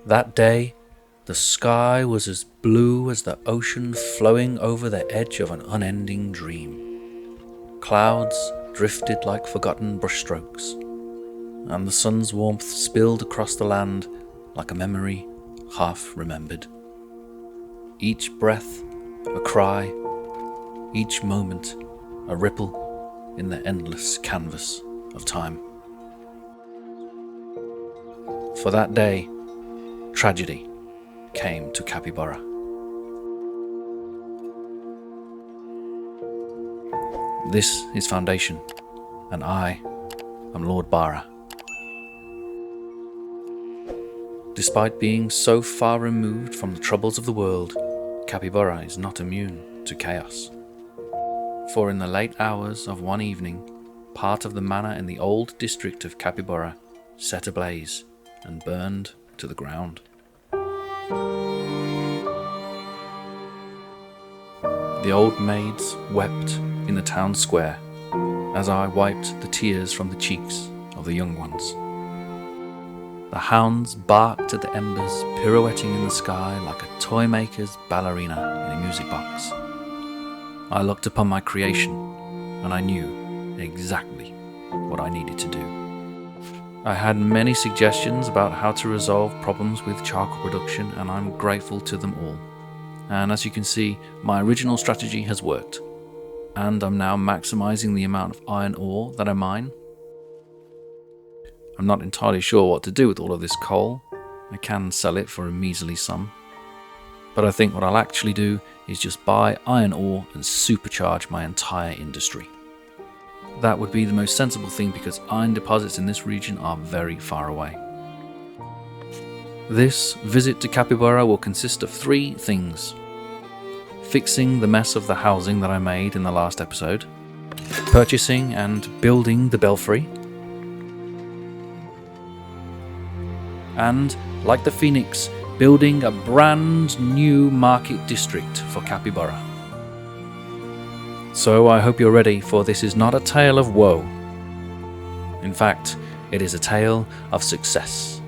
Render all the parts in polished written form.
That day, the sky was as blue as the ocean flowing over the edge of an unending dream. Clouds drifted like forgotten brushstrokes, and the sun's warmth spilled across the land like a memory half remembered. Each breath a cry, each moment a ripple in the endless canvas of time. For that day, tragedy came to Capibara. This is Foundation, and I am Lord Bara. Despite being so far removed from the troubles of the world, Capibara is not immune to chaos. For in the late hours of one evening, part of the manor in the old district of Capibara set ablaze and burned to the ground. The old maids wept in the town square as I wiped the tears from the cheeks of the young ones. The hounds barked at the embers pirouetting in the sky like a toy maker's ballerina in a music box. I looked upon my creation and I knew exactly what I needed to do. I had many suggestions about how to resolve problems with charcoal production, and I'm grateful to them all. And as you can see, my original strategy has worked, and I'm now maximizing the amount of iron ore that I mine. I'm not entirely sure what to do with all of this coal. I can sell it for a measly sum, but I think what I'll actually do is just buy iron ore and supercharge my entire industry. That would be the most sensible thing because iron deposits in this region are very far away. This visit to Capibara will consist of 3 things: fixing the mess of the housing that I made in the last episode, purchasing and building the belfry, and, like the phoenix, building a brand new market district for Capibara. So I hope you're ready, for this is not a tale of woe. In fact, it is a tale of success.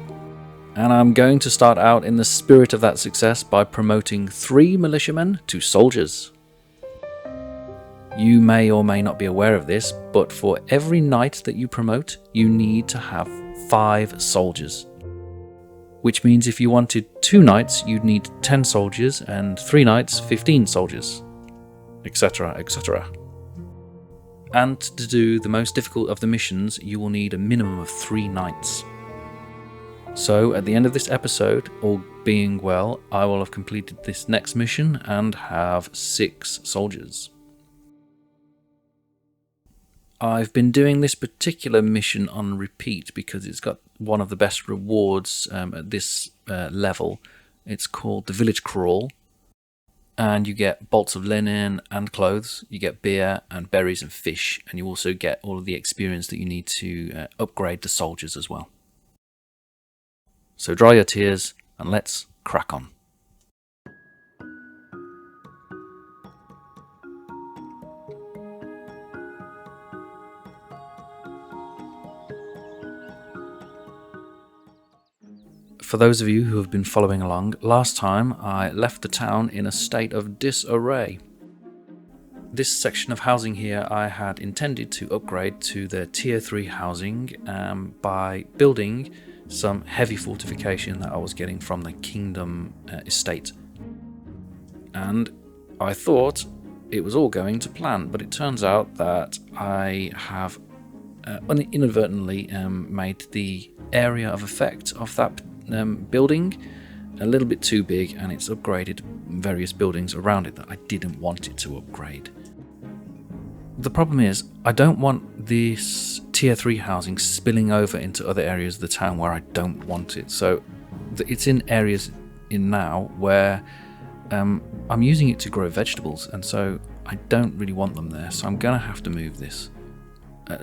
And I'm going to start out in the spirit of that success by promoting 3 militiamen to soldiers. You may or may not be aware of this, but for every knight that you promote, you need to have 5 soldiers. Which means if you wanted 2 knights, you'd need 10 soldiers, and 3 knights, 15 soldiers, etc., etc. And to do the most difficult of the missions, you will need a minimum of 3 knights. So at the end of this episode, all being well, I will have completed this next mission and have 6 soldiers. I've been doing this particular mission on repeat because it's got one of the best rewards at this level. It's called the Village Crawl, and you get bolts of linen and clothes, you get beer and berries and fish, and you also get all of the experience that you need to upgrade the soldiers as well. So dry your tears and let's crack on. For those of you who have been following along, last time I left the town in a state of disarray. This section of housing here I had intended to upgrade to the tier 3 housing by building some heavy fortification that I was getting from the Kingdom estate. And I thought it was all going to plan, but it turns out that I have inadvertently made the area of effect of that building a little bit too big, and it's upgraded various buildings around it that I didn't want it to upgrade. The problem is, I don't want this tier 3 housing spilling over into other areas of the town where I don't want it. So it's in areas in now where I'm using it to grow vegetables, and so I don't really want them there, so I'm going to have to move this.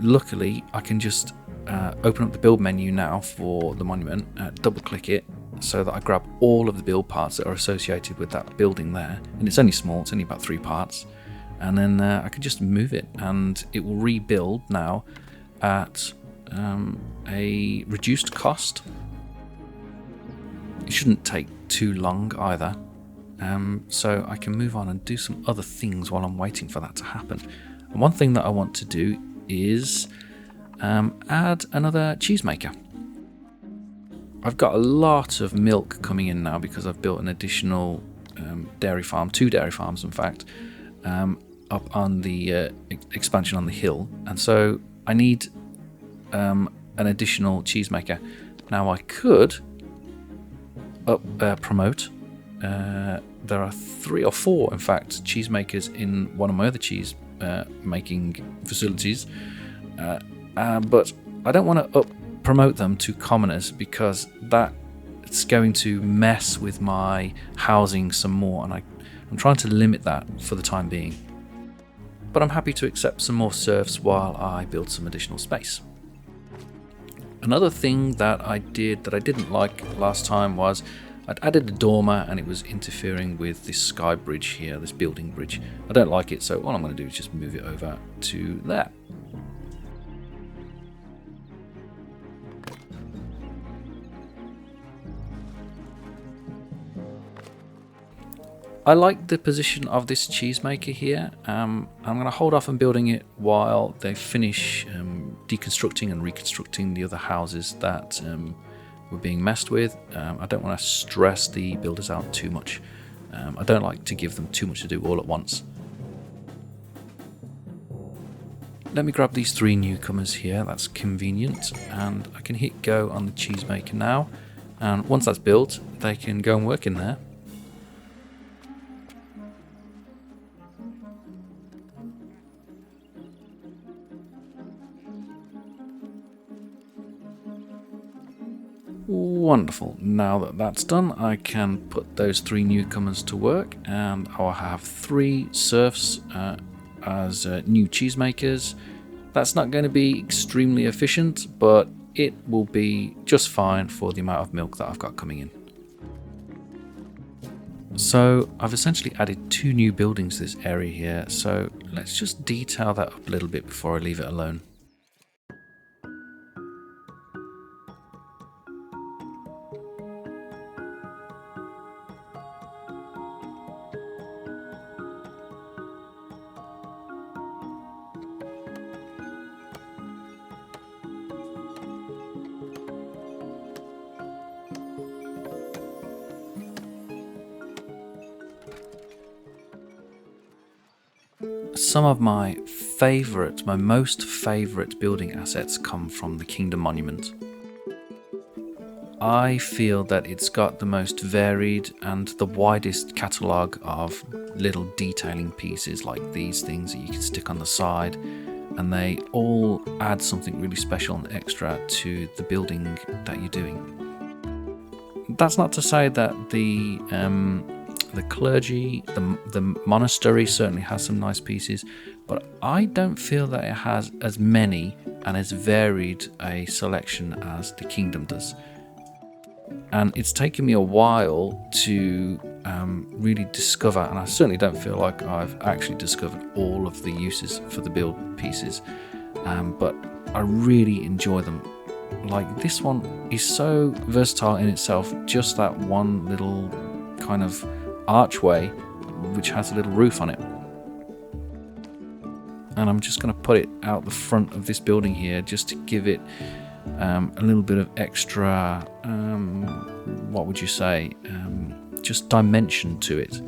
Luckily, I can just open up the build menu now for the monument, double click it so that I grab all of the build parts that are associated with that building there, and it's only small, it's only about 3 parts, and then I can just move it and it will rebuild now at a reduced cost. It shouldn't take too long either, so I can move on and do some other things while I'm waiting for that to happen. And one thing that I want to do is add another cheesemaker. I've got a lot of milk coming in now because I've built an additional dairy farm, 2 dairy farms in fact, up on the expansion on the hill, and so I need an additional cheesemaker. Now I could promote. There are 3 or 4, in fact, cheesemakers in one of my other cheese making facilities, but I don't want to promote them to commoners because it's going to mess with my housing some more, and I'm trying to limit that for the time being. But I'm happy to accept some more serfs while I build some additional space. Another thing that I did that I didn't like last time was I'd added a dormer and it was interfering with this sky bridge here, this building bridge. I don't like it, so all I'm going to do is just move it over to there. I like the position of this cheesemaker here. I'm going to hold off on building it while they finish deconstructing and reconstructing the other houses that were being messed with. I don't want to stress the builders out too much. I don't like to give them too much to do all at once. Let me grab these 3 newcomers here, that's convenient, and I can hit go on the cheesemaker now, and once that's built they can go and work in there. Wonderful. Now that that's done, I can put those 3 newcomers to work, and I'll have 3 serfs as new cheesemakers. That's not going to be extremely efficient, but it will be just fine for the amount of milk that I've got coming in. So I've essentially added 2 new buildings to this area here, so let's just detail that up a little bit before I leave it alone. Some of my most favourite building assets come from the Kingdom Monument. I feel that it's got the most varied and the widest catalogue of little detailing pieces like these things that you can stick on the side, and they all add something really special and extra to the building that you're doing. That's not to say that the clergy, the monastery certainly has some nice pieces, but I don't feel that it has as many and as varied a selection as the kingdom does. And it's taken me a while to really discover, and I certainly don't feel like I've actually discovered all of the uses for the build pieces, but I really enjoy them. Like, this one is so versatile in itself, just that one little kind of archway which has a little roof on it, and I'm just going to put it out the front of this building here just to give it a little bit of extra what would you say, just dimension to it.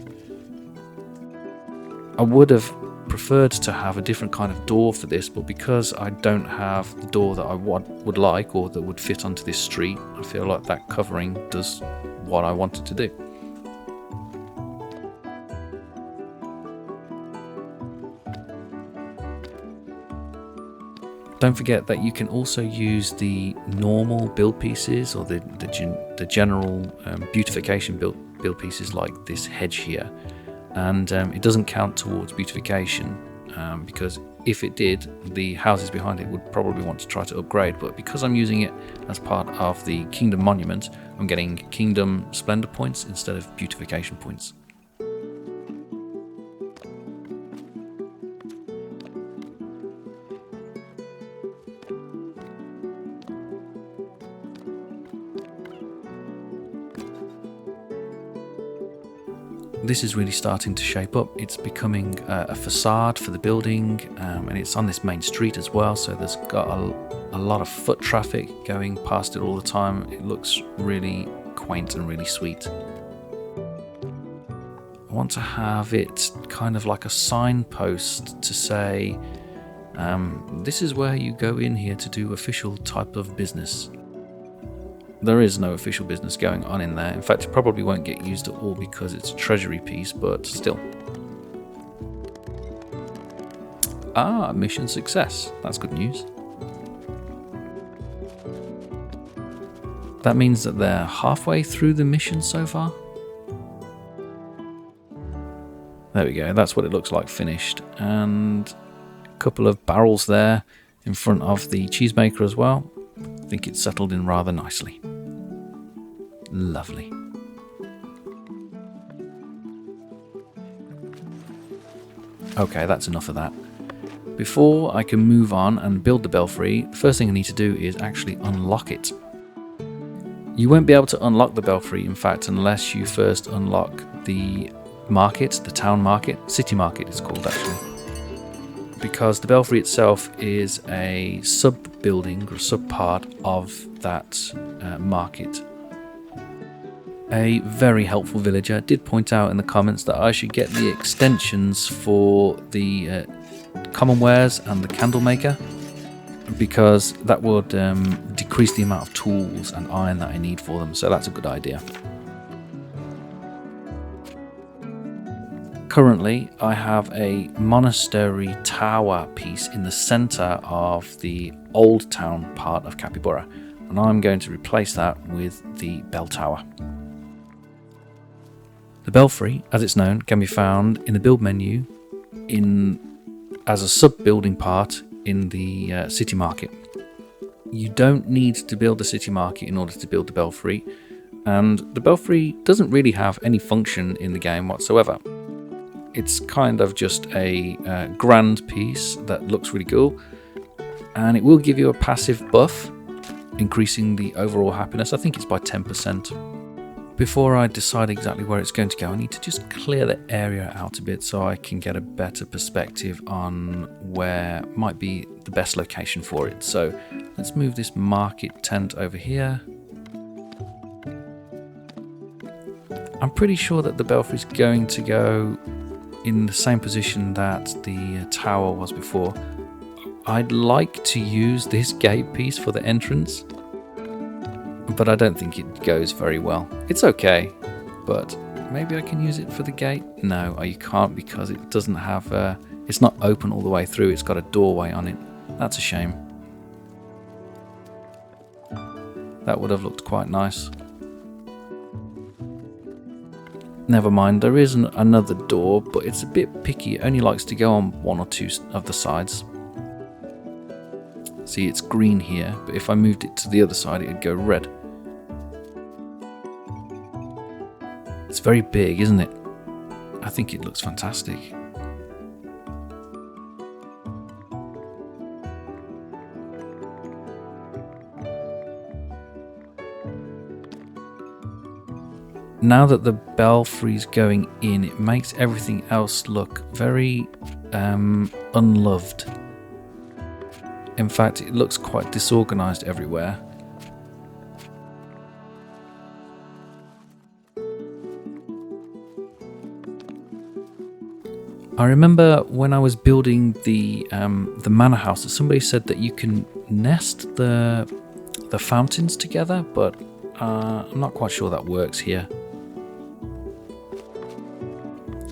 I would have preferred to have a different kind of door for this, but because I don't have the door that I would like or that would fit onto this street, I feel like that covering does what I wanted to do. Don't forget that you can also use the normal build pieces or the general beautification build pieces like this hedge here, and it doesn't count towards beautification because if it did, the houses behind it would probably want to try to upgrade, but because I'm using it as part of the Kingdom Monument, I'm getting Kingdom Splendor points instead of beautification points. this is really starting to shape up. It's becoming a facade for the building, and it's on this main street as well, so there's got a lot of foot traffic going past it all the time. It looks really quaint and really sweet. I want to have it kind of like a signpost to say, this is where you go in here to do official type of business. There is no official business going on in there. In fact, it probably won't get used at all because it's a treasury piece, but still. Ah, mission success. That's good news. That means that they're halfway through the mission so far. There we go, that's what it looks like finished. And a couple of barrels there in front of the cheesemaker as well. I think it's settled in rather nicely. Lovely. Okay, that's enough of that. Before I can move on and build the belfry, the first thing I need to do is actually unlock it. You won't be able to unlock the belfry, in fact, unless you first unlock the market, the town market, city market it's called actually. Because the belfry itself is a sub-building or sub-part of that market. A very helpful villager did point out in the comments that I should get the extensions for the common wares and the candle maker, because that would decrease the amount of tools and iron that I need for them, so that's a good idea. Currently, I have a monastery tower piece in the centre of the old town part of Capibara, and I'm going to replace that with the bell tower. The belfry, as it's known, can be found in the build menu as a sub-building part in the city market. You don't need to build the city market in order to build the belfry, and the belfry doesn't really have any function in the game whatsoever. It's kind of just a grand piece that looks really cool, and it will give you a passive buff, increasing the overall happiness. I think it's by 10%. Before I decide exactly where it's going to go, I need to just clear the area out a bit so I can get a better perspective on where might be the best location for it. So let's move this market tent over here. I'm pretty sure that the belfry is going to go in the same position that the tower was before. I'd like to use this gate piece for the entrance, but I don't think it goes very well. It's okay, but maybe I can use it for the gate? No, you can't, because it doesn't have it's not open all the way through. It's got a doorway on it. That's a shame. That would have looked quite nice. Never mind, there is another door, but it's a bit picky. It only likes to go on one or two of the sides. See, it's green here, but if I moved it to the other side, it'd go red. It's very big, isn't it? I think it looks fantastic. Now that the belfry's going in, it makes everything else look very unloved. In fact, it looks quite disorganized everywhere. I remember when I was building the manor house that somebody said that you can nest the fountains together, but I'm not quite sure that works here.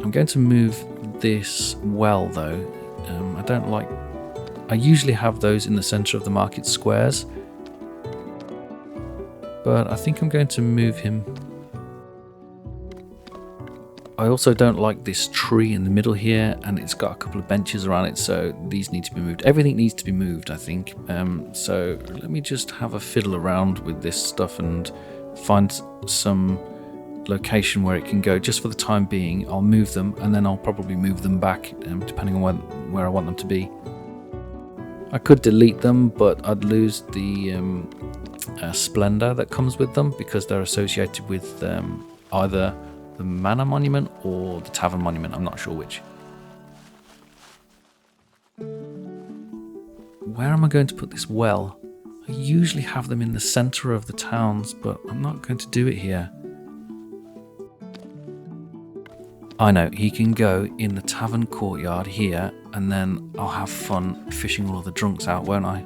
I'm going to move this well though. I usually have those in the center of the market squares, but I think I'm going to move him. I also don't like this tree in the middle here, and it's got a couple of benches around it, so these need to be moved. Everything needs to be moved, I think. So let me just have a fiddle around with this stuff and find some location where it can go. Just for the time being, I'll move them, and then I'll probably move them back depending on where I want them to be. I could delete them, but I'd lose the splendor that comes with them, because they're associated with either the manor monument or the tavern monument. I'm not sure which. Where am I going to put this well? I usually have them in the centre of the towns, but I'm not going to do it here. I know, he can go in the tavern courtyard here, and then I'll have fun fishing all of the drunks out, won't I?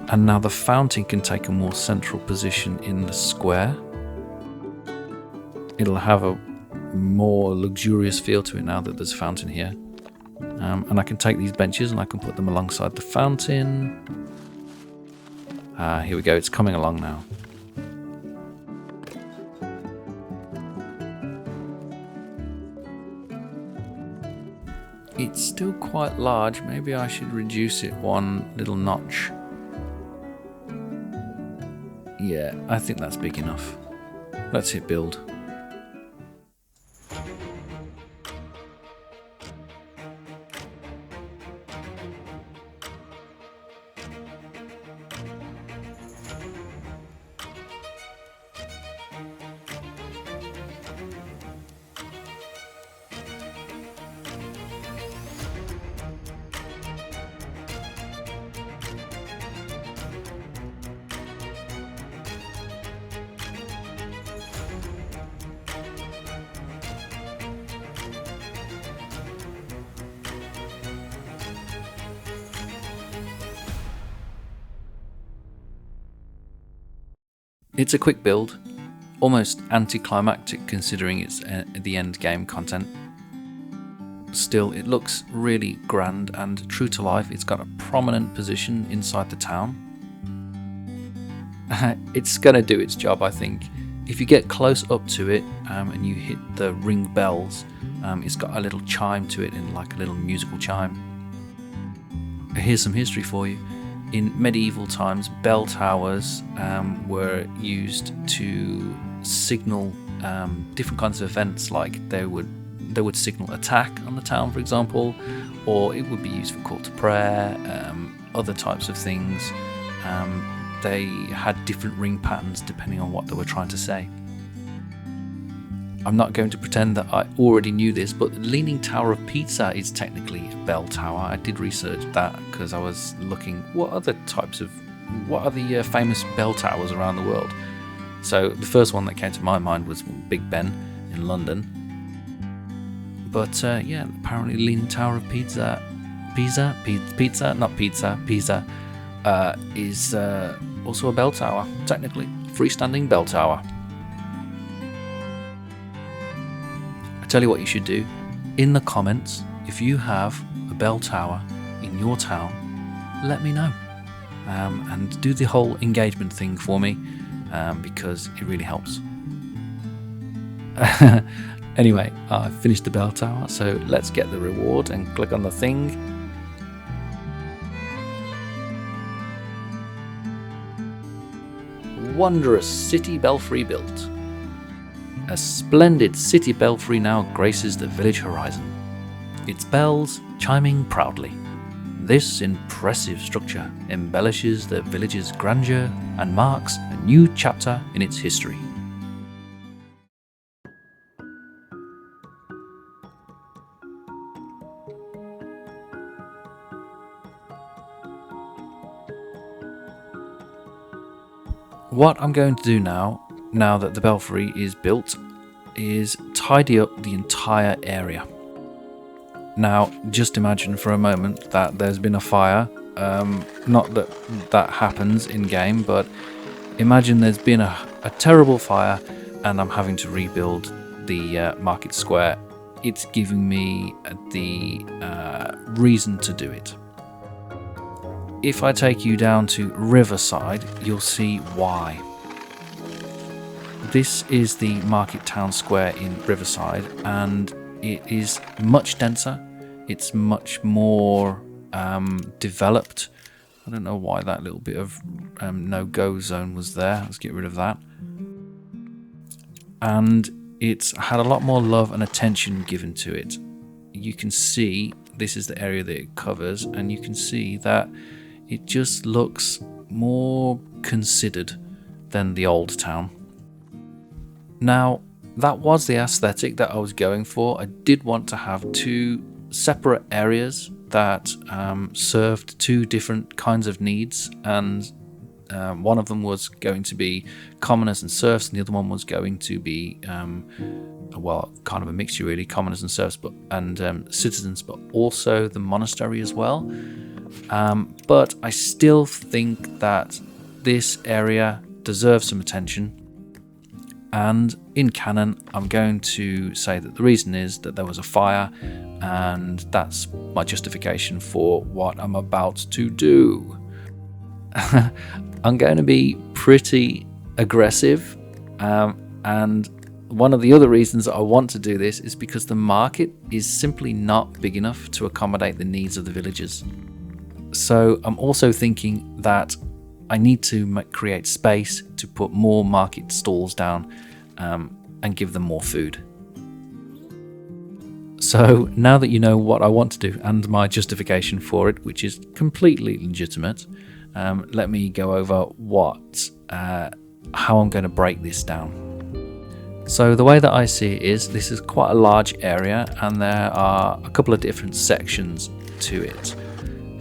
And now the fountain can take a more central position in the square. It'll have a more luxurious feel to it now that there's a fountain here. And I can take these benches and I can put them alongside the fountain. Here we go, it's coming along now. It's still quite large, maybe I should reduce it one little notch. Yeah, I think that's big enough. Let's hit build. It's a quick build, almost anticlimactic considering it's the end game content. Still, it looks really grand and true to life. It's got a prominent position inside the town. It's gonna do its job, I think. If you get close up to it and you hit the ring bells, it's got a little chime to it, in like a little musical chime. Here's some history for you. In medieval times, bell towers were used to signal different kinds of events, like they would signal attack on the town, for example, or it would be used for call to prayer, other types of things. They had different ring patterns depending on what they were trying to say. I'm not going to pretend that I already knew this, but the Leaning Tower of Pisa is technically a bell tower. I did research that because I was looking what are the famous bell towers around the world. So the first one that came to my mind was Big Ben in London. But yeah, apparently Leaning Tower of Pisa is also a bell tower, technically, freestanding bell tower. I tell you what you should do. In the comments, if you have a bell tower in your town, let me know. And do the whole engagement thing for me, because it really helps. Anyway, I finished the bell tower, so let's get the reward and click on the thing. Wondrous city belfry built. A splendid city belfry now graces the village horizon, its bells chiming proudly. This impressive structure embellishes the village's grandeur and marks a new chapter in its history. What I'm going to do now that the belfry is built, is tidy up the entire area. Now, just imagine for a moment that there's been a fire. Not that that happens in game, but imagine there's been a terrible fire and I'm having to rebuild the market square. It's giving me the reason to do it. If I take you down to Riverside, you'll see why. This is the market town square in Riverside, and it is much denser. It's much more developed. I don't know why that little bit of no-go zone was there. Let's get rid of that. And it's had a lot more love and attention given to it. You can see this is the area that it covers, and you can see that it just looks more considered. than the old town. Now, that was the aesthetic that I was going for. I did want to have two separate areas that served two different kinds of needs, and one of them was going to be commoners and serfs, and the other one was going to be well, kind of a mixture really, commoners and serfs, and citizens, but also the monastery as well. But I still think that this area deserves some attention. And in canon, I'm going to say that the reason is that there was a fire, and that's my justification for what I'm about to do. I'm going to be pretty aggressive, and one of the other reasons that I want to do this is because the market is simply not big enough to accommodate the needs of the villagers. So I'm also thinking that I need to create space to put more market stalls down and give them more food. So now that you know what I want to do and my justification for it, which is completely legitimate, let me go over how I'm going to break this down. So the way that I see it is this is quite a large area, and there are a couple of different sections to it.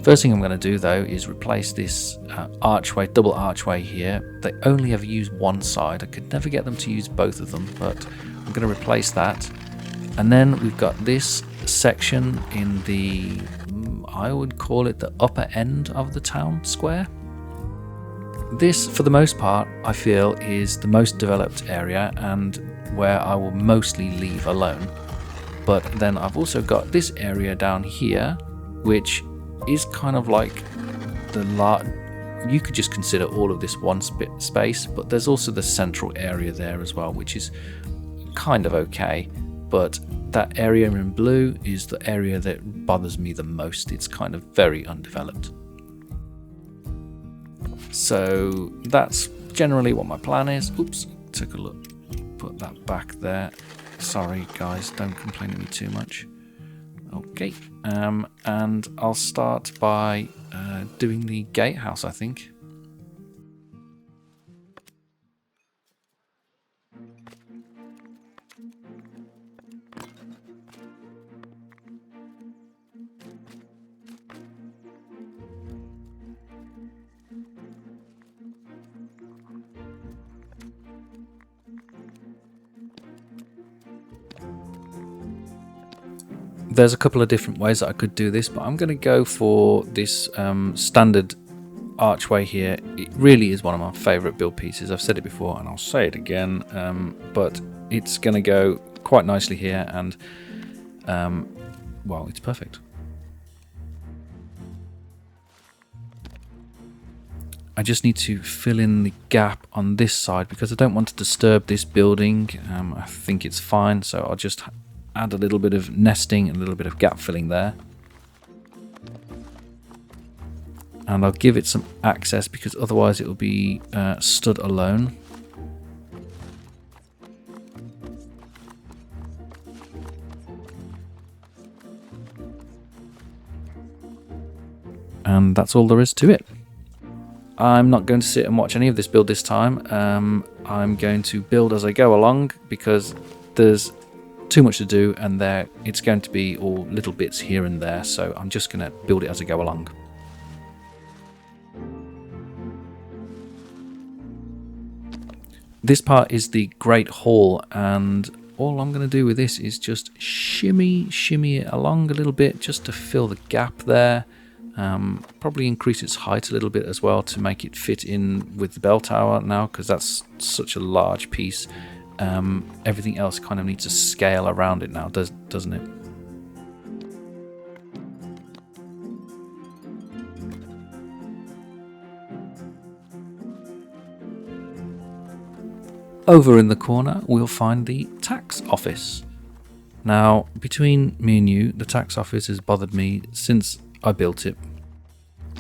First thing I'm going to do though is replace this double archway here. They only ever use one side. I could never get them to use both of them, but I'm going to replace that. And then we've got this section in the, I would call it the upper end of the town square. This, for the most part, I feel is the most developed area and where I will mostly leave alone. But then I've also got this area down here, which is kind of like you could just consider all of this one space, but there's also the central area there as well, which is kind of okay. But that area in blue is the area that bothers me the most. It's kind of very undeveloped. So that's generally what my plan is. Oops, took a look. Put that back there. Sorry guys, don't complain to me too much. Okay, and I'll start by doing the gatehouse, I think. There's a couple of different ways that I could do this, but I'm going to go for this standard archway here. It really is one of my favourite build pieces. I've said it before and I'll say it again, but it's going to go quite nicely here, and well, it's perfect. I just need to fill in the gap on this side because I don't want to disturb this building. I think it's fine, so I'll just add a little bit of nesting and a little bit of gap filling there. And I'll give it some access because otherwise it will be stood alone. And that's all there is to it. I'm not going to sit and watch any of this build this time. I'm going to build as I go along because there's too much to do, and it's going to be all little bits here and there, so I'm just going to build it as I go along. This part is the Great Hall, and all I'm going to do with this is just shimmy it along a little bit just to fill the gap there. Probably increase its height a little bit as well to make it fit in with the bell tower now, because that's such a large piece. Everything else kind of needs to scale around it now, doesn't it? Over in the corner, we'll find the tax office. Now, between me and you, the tax office has bothered me since I built it.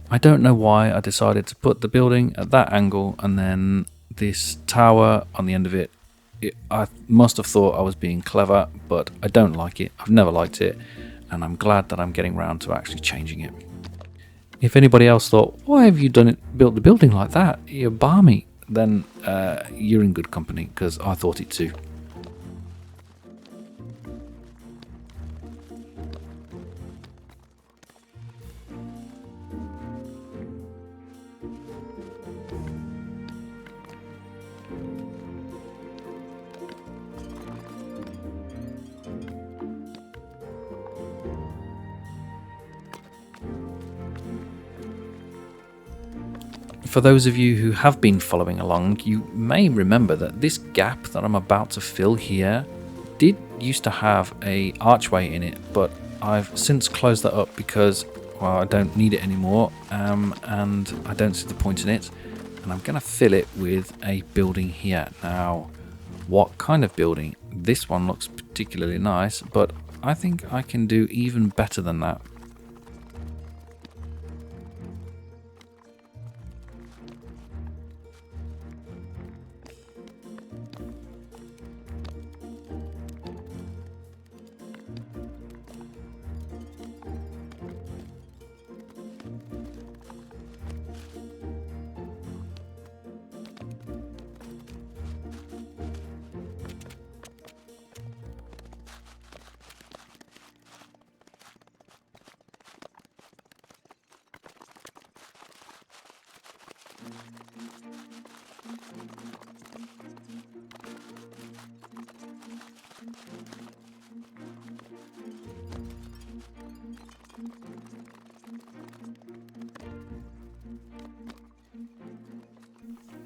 I don't know why I decided to put the building at that angle and then this tower on the end of it. I must have thought I was being clever, but I don't like it. I've never liked it, and I'm glad that I'm getting round to actually changing it. If anybody else thought, why have you built the building like that? You're balmy. then you're in good company, because I thought it too. For those of you who have been following along, you may remember that this gap that I'm about to fill here did used to have a archway in it, but I've since closed that up because, well, I don't need it anymore, and I don't see the point in it, and I'm going to fill it with a building here. Now, what kind of building? This one looks particularly nice, but I think I can do even better than that.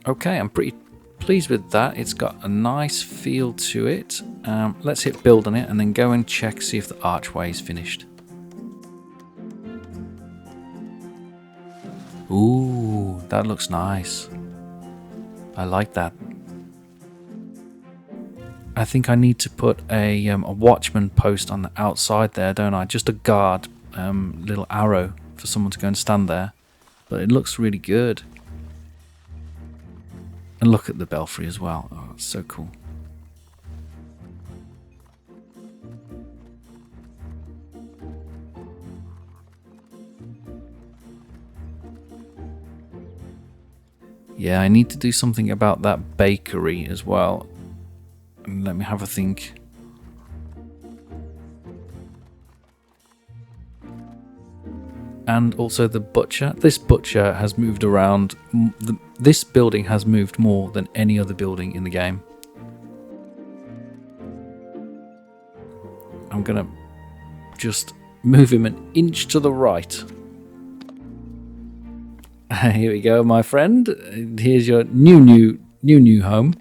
Okay, I'm pretty pleased with that. It's got a nice feel to it. Let's hit build on it and then go and check, see if the archway is finished. Ooh, that looks nice. I like that. I think I need to put a watchman post on the outside there, don't I? Just a guard, little arrow for someone to go and stand there. But it looks really good. And look at the belfry as well. Oh, it's so cool. Yeah, I need to do something about that bakery as well. Let me have a think. And also the butcher. This butcher has moved around. This building has moved more than any other building in the game. I'm gonna just move him an inch to the right. Here we go, my friend. Here's your new home.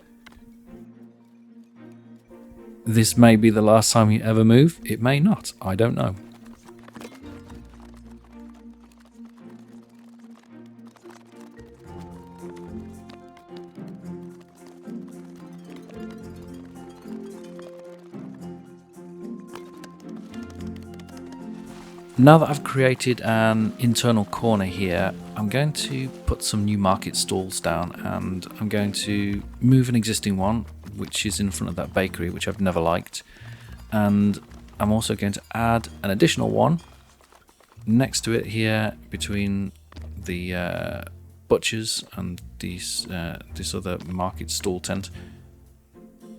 This may be the last time you ever move. It may not. I don't know. Now that I've created an internal corner here, I'm going to put some new market stalls down, and I'm going to move an existing one, which is in front of that bakery, which I've never liked. And I'm also going to add an additional one next to it here between the butchers and this other market stall tent.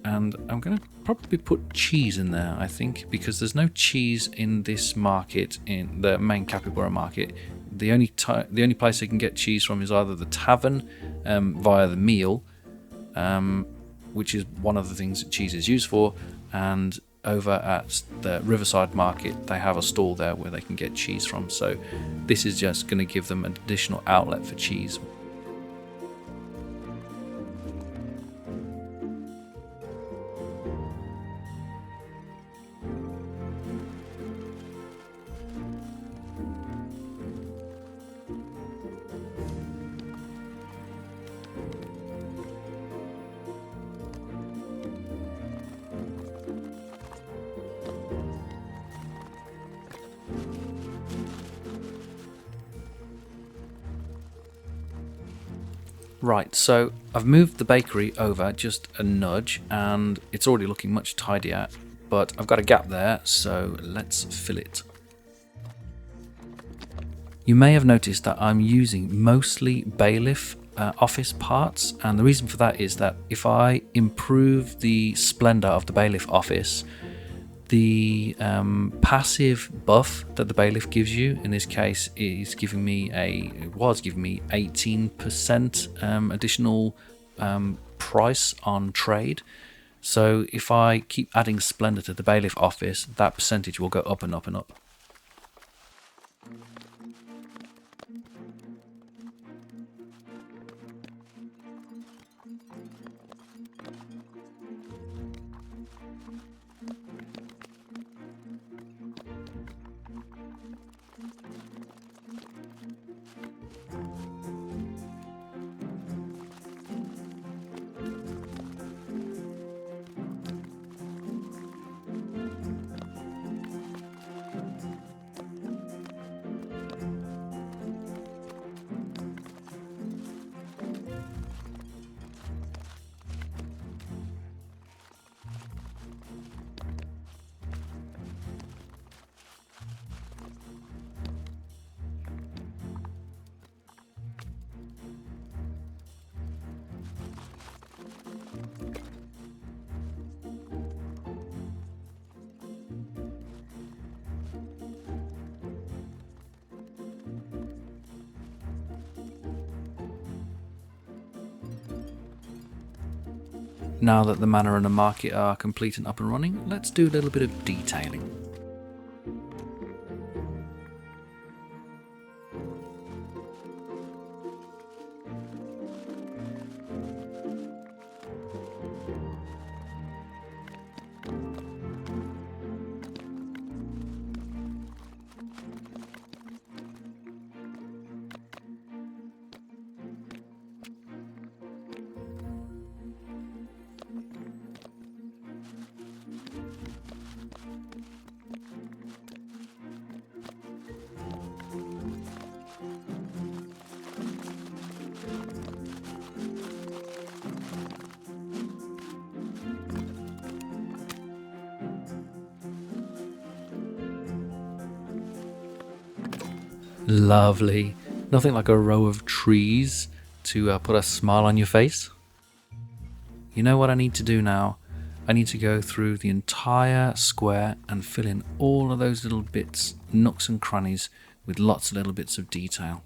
And I'm going to probably put cheese in there, I think, because there's no cheese in this market, in the main Capibara market. The only place I can get cheese from is either the tavern via the meal, which is one of the things that cheese is used for, and over at the Riverside Market they have a stall there where they can get cheese from. So this is just going to give them an additional outlet for cheese. Right, so I've moved the bakery over just a nudge and it's already looking much tidier, but I've got a gap there, so let's fill it. You may have noticed that I'm using mostly bailiff office parts, and the reason for that is that if I improve the splendor of the bailiff office, the passive buff that the bailiff gives you, in this case, was giving me 18% additional price on trade. So if I keep adding splendor to the bailiff office, that percentage will go up and up and up. Now that the manor and the market are complete and up and running, let's do a little bit of detailing. Lovely. Nothing like a row of trees to put a smile on your face. You know what I need to do now? I need to go through the entire square and fill in all of those little bits, nooks and crannies, with lots of little bits of detail.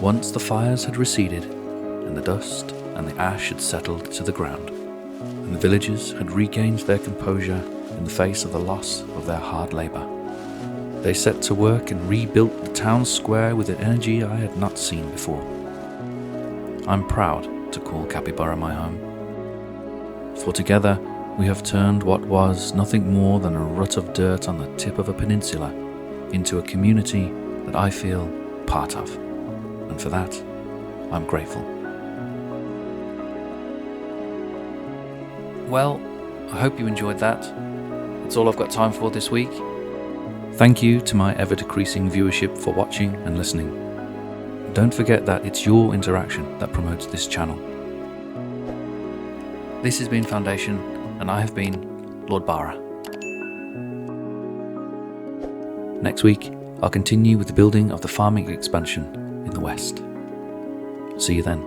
Once the fires had receded, and the dust and the ash had settled to the ground, and the villagers had regained their composure in the face of the loss of their hard labour, they set to work and rebuilt the town square with an energy I had not seen before. I'm proud to call Capibara my home, for together we have turned what was nothing more than a rut of dirt on the tip of a peninsula into a community that I feel part of, and for that I'm grateful. Well, I hope you enjoyed that. That's all I've got time for this week. Thank you to my ever-decreasing viewership for watching and listening. Don't forget that it's your interaction that promotes this channel. This has been Foundation, and I have been Lord Bara. Next week, I'll continue with the building of the farming expansion in the west. See you then.